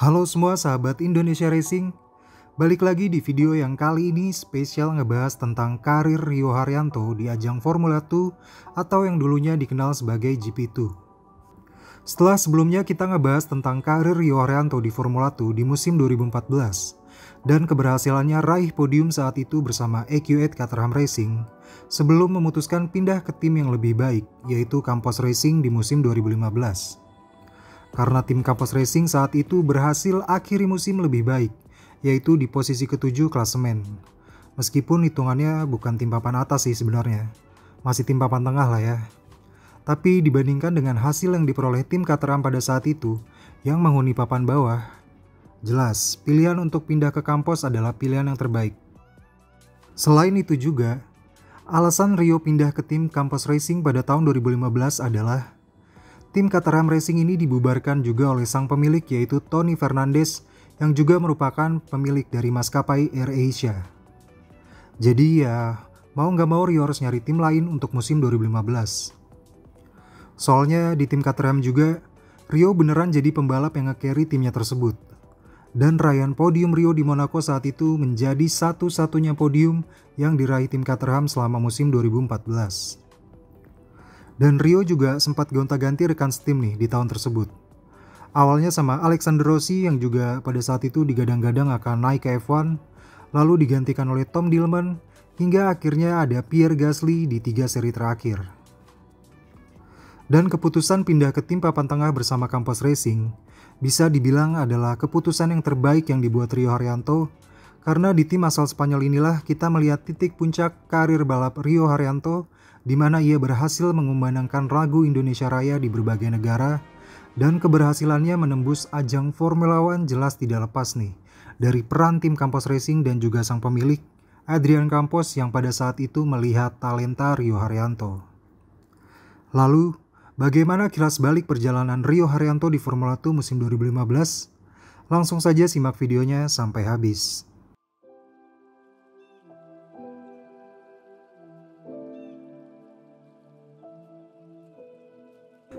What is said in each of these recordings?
Halo semua sahabat Indonesia Racing, balik lagi di video yang kali ini spesial ngebahas tentang karir Rio Haryanto di ajang Formula 2 atau yang dulunya dikenal sebagai GP2. Setelah sebelumnya kita ngebahas tentang karir Rio Haryanto di Formula 2 di musim 2014 dan keberhasilannya raih podium saat itu bersama EQ8 Caterham Racing sebelum memutuskan pindah ke tim yang lebih baik, yaitu Campos Racing di musim 2015. Karena tim Campos Racing saat itu berhasil akhiri musim lebih baik, yaitu di posisi ke-7 klasemen. Meskipun hitungannya bukan tim papan atas sih sebenarnya, masih tim papan tengah lah ya. Tapi dibandingkan dengan hasil yang diperoleh tim Caterham pada saat itu, yang menghuni papan bawah, jelas pilihan untuk pindah ke Campos adalah pilihan yang terbaik. Selain itu juga, alasan Rio pindah ke tim Campos Racing pada tahun 2015 adalah tim Caterham Racing ini dibubarkan juga oleh sang pemilik, yaitu Tony Fernandes, yang juga merupakan pemilik dari maskapai AirAsia. Jadi ya, mau nggak mau Rio harus nyari tim lain untuk musim 2015. Soalnya di tim Caterham juga, Rio beneran jadi pembalap yang nge-carry timnya tersebut. Dan raihan podium Rio di Monaco saat itu menjadi satu-satunya podium yang diraih tim Caterham selama musim 2014. Dan Rio juga sempat gonta-ganti rekan setim nih di tahun tersebut. Awalnya sama Alexander Rossi yang juga pada saat itu digadang-gadang akan naik ke F1, lalu digantikan oleh Tom Dillman, hingga akhirnya ada Pierre Gasly di 3 seri terakhir. Dan keputusan pindah ke tim papan tengah bersama Campos Racing bisa dibilang adalah keputusan yang terbaik yang dibuat Rio Haryanto, karena di tim asal Spanyol inilah kita melihat titik puncak karir balap Rio Haryanto, di mana ia berhasil mengumandangkan lagu Indonesia Raya di berbagai negara, dan keberhasilannya menembus ajang Formula 1 jelas tidak lepas nih dari peran tim Campos Racing dan juga sang pemilik Adrian Campos yang pada saat itu melihat talenta Rio Haryanto. Lalu, bagaimana kilas balik perjalanan Rio Haryanto di Formula 2 musim 2015? Langsung saja simak videonya sampai habis.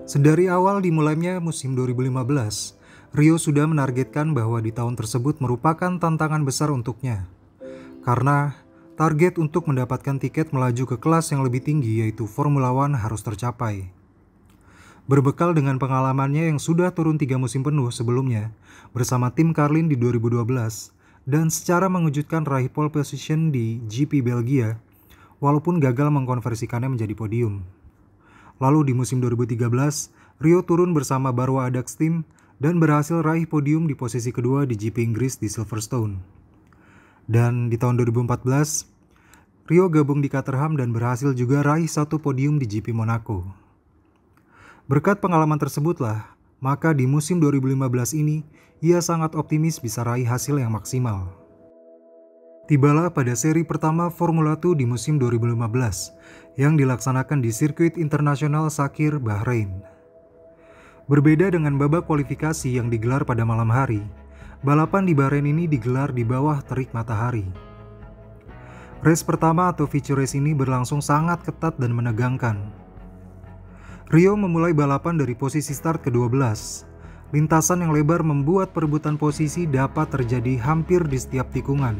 Sedari awal dimulainya musim 2015, Rio sudah menargetkan bahwa di tahun tersebut merupakan tantangan besar untuknya. Karena target untuk mendapatkan tiket melaju ke kelas yang lebih tinggi yaitu Formula 1 harus tercapai. Berbekal dengan pengalamannya yang sudah turun 3 musim penuh sebelumnya bersama tim Carlin di 2012 dan secara mengejutkan raih pole position di GP Belgia walaupun gagal mengkonversikannya menjadi podium. Lalu di musim 2013, Rio turun bersama Barwa Adax Team dan berhasil raih podium di posisi kedua di GP Inggris di Silverstone. Dan di tahun 2014, Rio gabung di Caterham dan berhasil juga raih 1 podium di GP Monaco. Berkat pengalaman tersebutlah, maka di musim 2015 ini, ia sangat optimis bisa raih hasil yang maksimal. Tibalah pada seri pertama Formula 2 di musim 2015 yang dilaksanakan di sirkuit internasional Sakhir, Bahrain. Berbeda dengan babak kualifikasi yang digelar pada malam hari, balapan di Bahrain ini digelar di bawah terik matahari. Race pertama atau feature race ini berlangsung sangat ketat dan menegangkan. Rio memulai balapan dari posisi start ke-12. Lintasan yang lebar membuat perebutan posisi dapat terjadi hampir di setiap tikungan.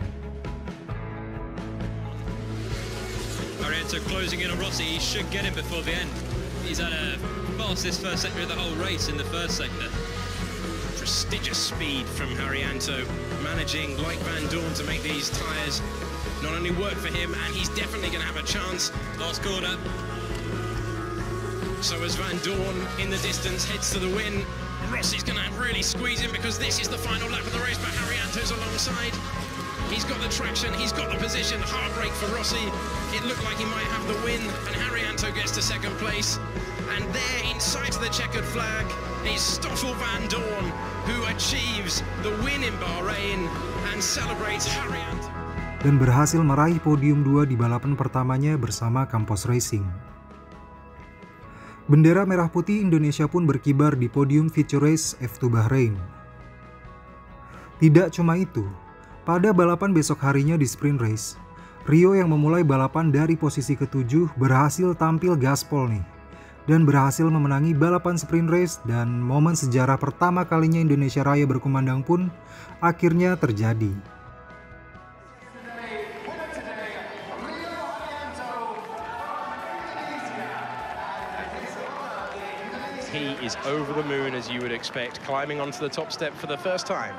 So closing in on Rossi, he should get him before the end. He's had a fastest first sector of the whole race in the first sector. Prestigious speed from Haryanto, managing like Van Dorn to make these tyres not only work for him, and he's definitely going to have a chance. Last corner. So as Van Dorn in the distance heads to the win, Rossi's going to really squeeze him because this is the final lap of the race, but Haryanto's alongside. He's got the traction, he's got the position, heartbreak for Rossi. It looked like he might have the win, and Haryanto gets to second place. And there, in sight of the checkered flag, is Stoffel Van Dorn, who achieves the win in Bahrain and celebrates Haryanto. Dan berhasil meraih podium 2 di balapan pertamanya bersama Campos Racing. Bendera merah putih Indonesia pun berkibar di podium feature race F2 Bahrain. Tidak cuma itu, pada balapan besok harinya di sprint race, Rio yang memulai balapan dari posisi ke-7 berhasil tampil gaspol nih, dan berhasil memenangi balapan sprint race, dan momen sejarah pertama kalinya Indonesia Raya berkumandang pun akhirnya terjadi. He is over the moon, as you would expect, climbing onto the top step for the first time.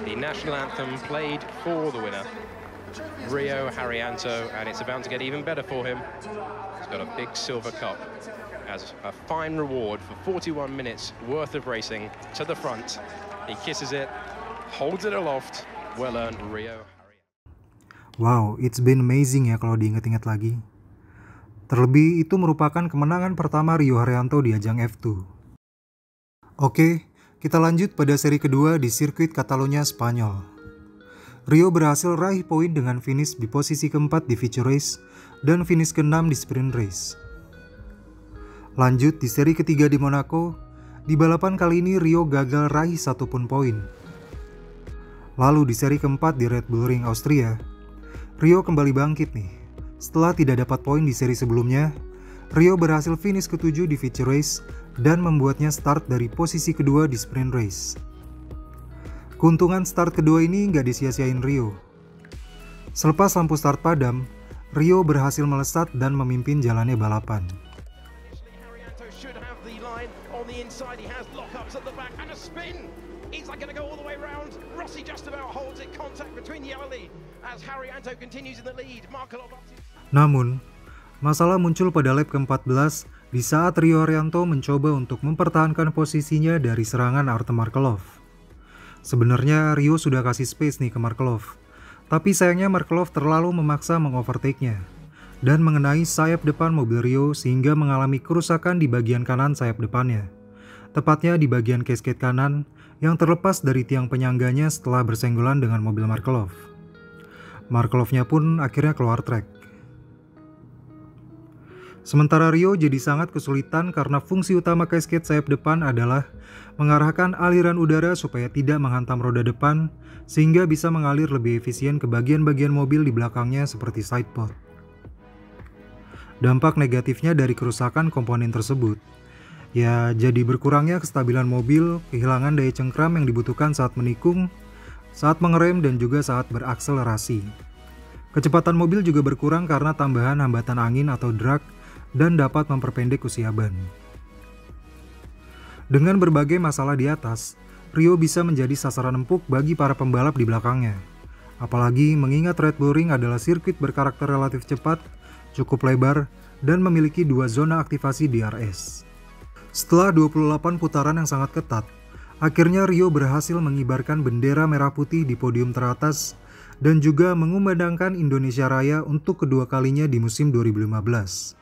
The national anthem played for the winner, Rio Haryanto, and it's about to get even better for him. He's got a big silver cup as a fine reward for 41 minutes worth of racing to the front. He kisses it, holds it aloft. Well earned, Rio. Wow, it's been amazing ya kalau diingat-ingat lagi. Terlebih itu merupakan kemenangan pertama Rio Haryanto di ajang F2. Oke, kita lanjut pada seri kedua di sirkuit Catalonia, Spanyol. Rio berhasil raih poin dengan finish di posisi keempat di feature race dan finish ke-6 di sprint race. Lanjut di seri ketiga di Monaco, di balapan kali ini Rio gagal raih satupun poin. Lalu di seri keempat di Red Bull Ring, Austria, Rio kembali bangkit nih. Setelah tidak dapat poin di seri sebelumnya, Rio berhasil finish ke-7 di feature race dan membuatnya start dari posisi kedua di sprint race. Keuntungan start kedua ini nggak disia-siain Rio. Selepas lampu start padam, Rio berhasil melesat dan memimpin jalannya balapan. Namun, masalah muncul pada lap ke-14 di saat Rio Haryanto mencoba untuk mempertahankan posisinya dari serangan Artem Markelov. Sebenarnya Rio sudah kasih space nih ke Markelov, tapi sayangnya Markelov terlalu memaksa mengovertake-nya dan mengenai sayap depan mobil Rio sehingga mengalami kerusakan di bagian kanan sayap depannya, tepatnya di bagian casket kanan yang terlepas dari tiang penyangganya setelah bersenggolan dengan mobil Markelov. Markelovnya pun akhirnya keluar track. Sementara Rio jadi sangat kesulitan karena fungsi utama casket sayap depan adalah mengarahkan aliran udara supaya tidak menghantam roda depan sehingga bisa mengalir lebih efisien ke bagian-bagian mobil di belakangnya seperti sidepod. Dampak negatifnya dari kerusakan komponen tersebut, ya jadi berkurangnya kestabilan mobil, kehilangan daya cengkram yang dibutuhkan saat menikung, saat mengerem dan juga saat berakselerasi. Kecepatan mobil juga berkurang karena tambahan hambatan angin atau drag dan dapat memperpendek usia ban. Dengan berbagai masalah di atas, Rio bisa menjadi sasaran empuk bagi para pembalap di belakangnya. Apalagi mengingat Red Bull Ring adalah sirkuit berkarakter relatif cepat, cukup lebar, dan memiliki 2 zona aktivasi DRS. Setelah 28 putaran yang sangat ketat, akhirnya Rio berhasil mengibarkan bendera merah putih di podium teratas dan juga mengumandangkan Indonesia Raya untuk kedua kalinya di musim 2015.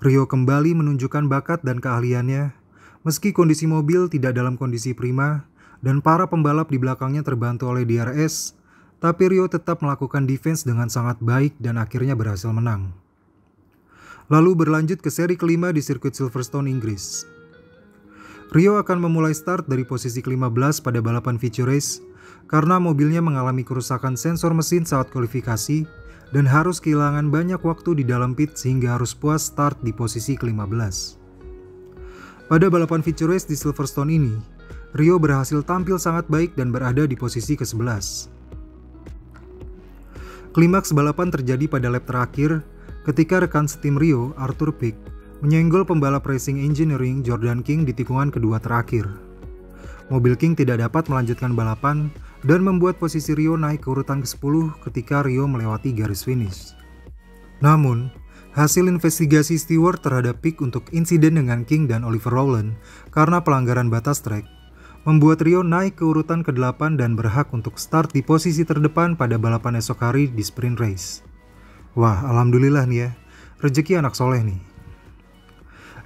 Rio kembali menunjukkan bakat dan keahliannya, meski kondisi mobil tidak dalam kondisi prima dan para pembalap di belakangnya terbantu oleh DRS, tapi Rio tetap melakukan defense dengan sangat baik dan akhirnya berhasil menang. Lalu berlanjut ke seri kelima di sirkuit Silverstone, Inggris. Rio akan memulai start dari posisi ke-15 pada balapan feature race karena mobilnya mengalami kerusakan sensor mesin saat kualifikasi dan harus kehilangan banyak waktu di dalam pit sehingga harus puas start di posisi ke-15. Pada balapan feature race di Silverstone ini, Rio berhasil tampil sangat baik dan berada di posisi ke-11. Klimaks balapan terjadi pada lap terakhir ketika rekan setim Rio, Arthur Pic, menyenggol pembalap Racing Engineering Jordan King di tikungan kedua terakhir. Mobil King tidak dapat melanjutkan balapan dan membuat posisi Rio naik ke urutan ke-10 ketika Rio melewati garis finish. Namun, hasil investigasi steward terhadap Pic untuk insiden dengan King dan Oliver Rowland karena pelanggaran batas trek membuat Rio naik ke urutan ke-8 dan berhak untuk start di posisi terdepan pada balapan esok hari di sprint race. Wah, alhamdulillah nih ya, rezeki anak soleh nih.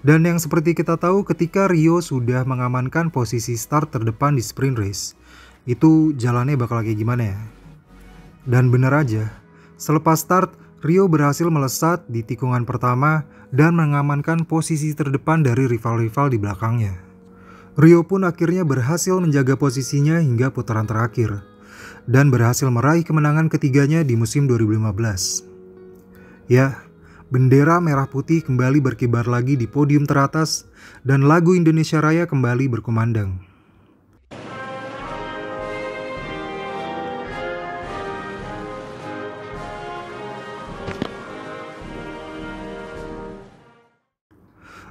Dan yang seperti kita tahu ketika Rio sudah mengamankan posisi start terdepan di sprint race, itu jalannya bakal kayak gimana ya? Dan bener aja, selepas start, Rio berhasil melesat di tikungan pertama dan mengamankan posisi terdepan dari rival-rival di belakangnya. Rio pun akhirnya berhasil menjaga posisinya hingga putaran terakhir dan berhasil meraih kemenangan ketiganya di musim 2015. Ya, bendera merah putih kembali berkibar lagi di podium teratas dan lagu Indonesia Raya kembali berkumandang.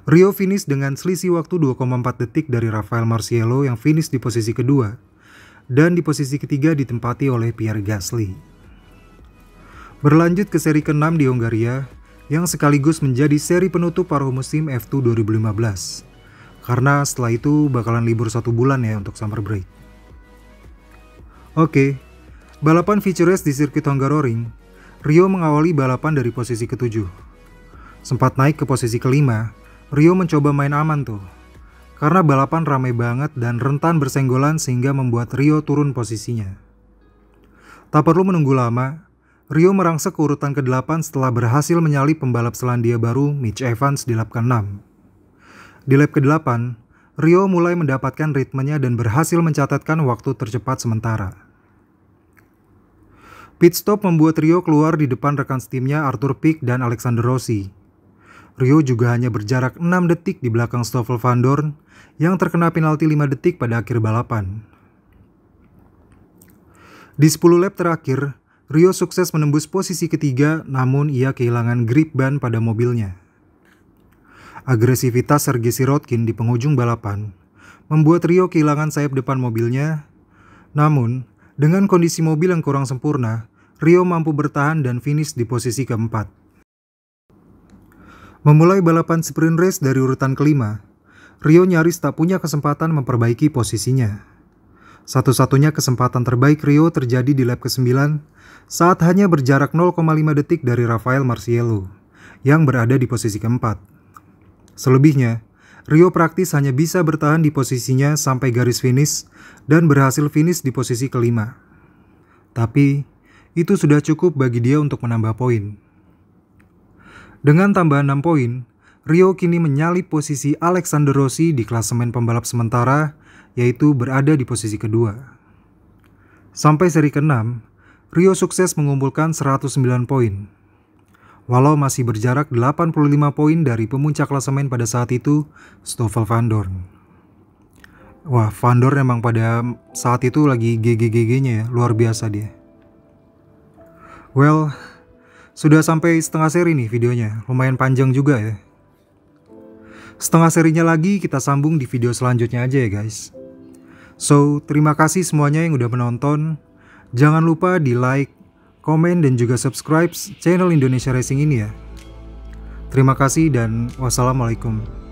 Rio finish dengan selisih waktu 2,4 detik dari Rafael Marciello yang finish di posisi kedua, dan di posisi ketiga ditempati oleh Pierre Gasly. Berlanjut ke seri ke-6 di Hongaria, yang sekaligus menjadi seri penutup paruh musim F2 2015, karena setelah itu bakalan libur 1 bulan ya untuk summer break. Oke, balapan feature race di sirkuit Hungaroring, Rio mengawali balapan dari posisi ke-7. Sempat naik ke posisi ke-5, Rio mencoba main aman tuh, karena balapan ramai banget dan rentan bersenggolan sehingga membuat Rio turun posisinya. Tak perlu menunggu lama, Rio merangsek ke urutan ke-8 setelah berhasil menyalip pembalap Selandia Baru Mitch Evans di lap ke-6. Di lap ke-8, Rio mulai mendapatkan ritmenya dan berhasil mencatatkan waktu tercepat sementara. Pit stop membuat Rio keluar di depan rekan setimnya Arthur Pic dan Alexander Rossi. Rio juga hanya berjarak 6 detik di belakang Stoffel Vandoorne yang terkena penalti 5 detik pada akhir balapan. Di 10 lap terakhir, Rio sukses menembus posisi ketiga namun ia kehilangan grip ban pada mobilnya. Agresivitas Sergei Sirotkin di penghujung balapan membuat Rio kehilangan sayap depan mobilnya. Namun, dengan kondisi mobil yang kurang sempurna, Rio mampu bertahan dan finish di posisi keempat. Memulai balapan sprint race dari urutan ke-5, Rio nyaris tak punya kesempatan memperbaiki posisinya. Satu-satunya kesempatan terbaik Rio terjadi di lap ke-9 saat hanya berjarak 0,5 detik dari Rafael Marciello yang berada di posisi keempat. Selebihnya, Rio praktis hanya bisa bertahan di posisinya sampai garis finish dan berhasil finish di posisi ke-5. Tapi, itu sudah cukup bagi dia untuk menambah poin. Dengan tambahan 6 poin, Rio kini menyalip posisi Alexander Rossi di klasemen pembalap sementara, yaitu berada di posisi kedua. Sampai seri ke-6, Rio sukses mengumpulkan 109 poin. Walau masih berjarak 85 poin dari pemuncak klasemen pada saat itu, Stoffel Vandoorne. Wah, Vandoorne emang pada saat itu lagi GG-GG-nya ya, luar biasa dia. Well, sudah sampai setengah seri nih videonya, lumayan panjang juga ya. Setengah serinya lagi kita sambung di video selanjutnya aja ya guys. So, terima kasih semuanya yang udah menonton. Jangan lupa di like, komen, dan juga subscribe channel Indonesia Racing ini ya. Terima kasih dan wassalamualaikum.